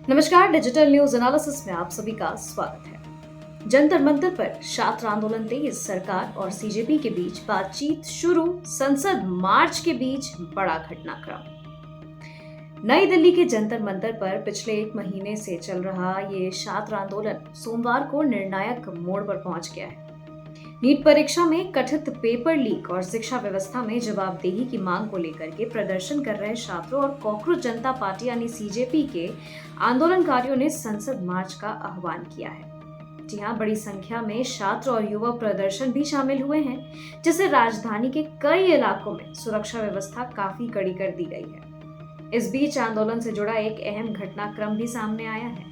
नमस्कार, digital news analysis में आप सभी का स्वागत है। जंतर मंतर पर छात्र आंदोलन तेज, सरकार और सीजेपी के बीच बातचीत शुरू, संसद मार्च के बीच बड़ा घटनाक्रम। नई दिल्ली के जंतर मंतर पर पिछले 1 महीने से चल रहा ये छात्र आंदोलन सोमवार को निर्णायक मोड़ पर पहुंच गया है। नीट परीक्षा में कथित पेपर लीक और शिक्षा व्यवस्था में जवाबदेही की मांग को लेकर के प्रदर्शन कर रहे छात्रों और कॉकरोच जनता पार्टी यानी सीजेपी के आंदोलनकारियों ने संसद मार्च का आह्वान किया है। जी हाँ, बड़ी संख्या में छात्र और युवा प्रदर्शन भी शामिल हुए हैं, जिससे राजधानी के कई इलाकों में सुरक्षा व्यवस्था काफी कड़ी कर दी गई है। इस बीच आंदोलन से जुड़ा एक अहम घटनाक्रम भी सामने आया है।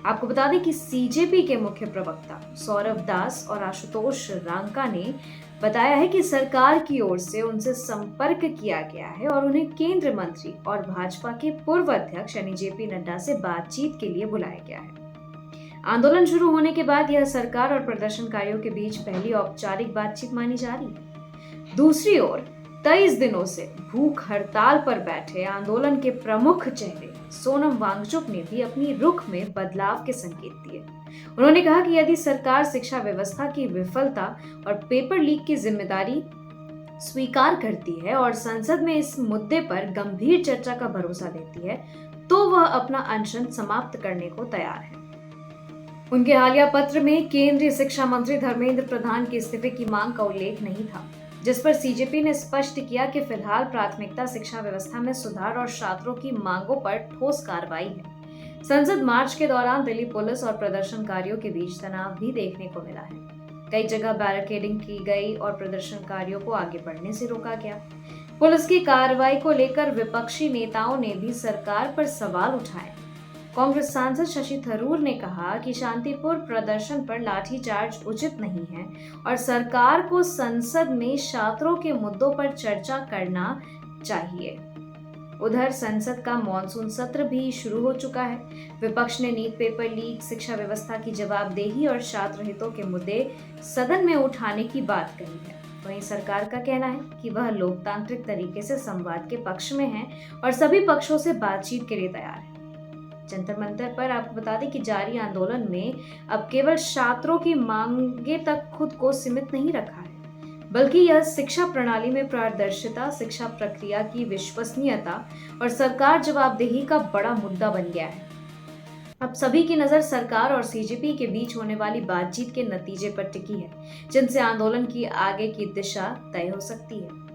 आपको बता दें कि सीजेपी के मुख्य प्रवक्ता सौरभ दास और आशुतोष रांका ने बताया है कि सरकार की ओर से उनसे संपर्क किया गया है और उन्हें केंद्र मंत्री और भाजपा के पूर्व अध्यक्ष यानी जेपी नड्डा से बातचीत के लिए बुलाया गया है। आंदोलन शुरू होने के बाद यह सरकार और प्रदर्शनकारियों के बीच पहली औपचारिक बातचीत मानी जा रही है। दूसरी ओर 23 दिनों से भूख हड़ताल पर बैठे आंदोलन के प्रमुख चेहरे सोनम वांगचुक ने भी अपनी रुख में बदलाव के संकेत दिए। उन्होंने कहा कि यदि सरकार शिक्षा व्यवस्था की विफलता और पेपर लीक की जिम्मेदारी स्वीकार करती है और संसद में इस मुद्दे पर गंभीर चर्चा का भरोसा देती है, तो वह अपना अनशन समाप्त करने को तैयार है। उनके हालिया पत्र में केंद्रीय शिक्षा मंत्री धर्मेंद्र प्रधान के इस्तीफे की मांग का उल्लेख नहीं था, जिस पर सीजेपी ने स्पष्ट किया कि फिलहाल प्राथमिकता शिक्षा व्यवस्था में सुधार और छात्रों की मांगों पर ठोस कार्रवाई है। संसद मार्च के दौरान दिल्ली पुलिस और प्रदर्शनकारियों के बीच तनाव भी देखने को मिला है। कई जगह बैरिकेडिंग की गई और प्रदर्शनकारियों को आगे बढ़ने से रोका गया। पुलिस की कार्रवाई को लेकर विपक्षी नेताओं ने भी सरकार पर सवाल उठाए। कांग्रेस सांसद शशि थरूर ने कहा कि शांतिपूर्ण प्रदर्शन पर लाठीचार्ज उचित नहीं है और सरकार को संसद में छात्रों के मुद्दों पर चर्चा करना चाहिए। उधर संसद का मॉनसून सत्र भी शुरू हो चुका है। विपक्ष ने नीट पेपर लीक, शिक्षा व्यवस्था की जवाबदेही और छात्र हितों के मुद्दे सदन में उठाने की बात कही है। वहीं सरकार का कहना है कि वह लोकतांत्रिक तरीके से संवाद के पक्ष में है और सभी पक्षों से बातचीत के लिए तैयार है। जंतर मंतर पर आपको बता दें कि जारी आंदोलन में अब केवल छात्रों की मांगे तक खुद को सीमित नहीं रखा है, बल्कि यह शिक्षा प्रणाली में पारदर्शिता, शिक्षा प्रक्रिया की विश्वसनीयता और सरकार जवाबदेही का बड़ा मुद्दा बन गया है। अब सभी की नजर सरकार और सीजेपी के बीच होने वाली बातचीत के नतीजे पर टिकी है, जिनसे आंदोलन की आगे की दिशा तय हो सकती है।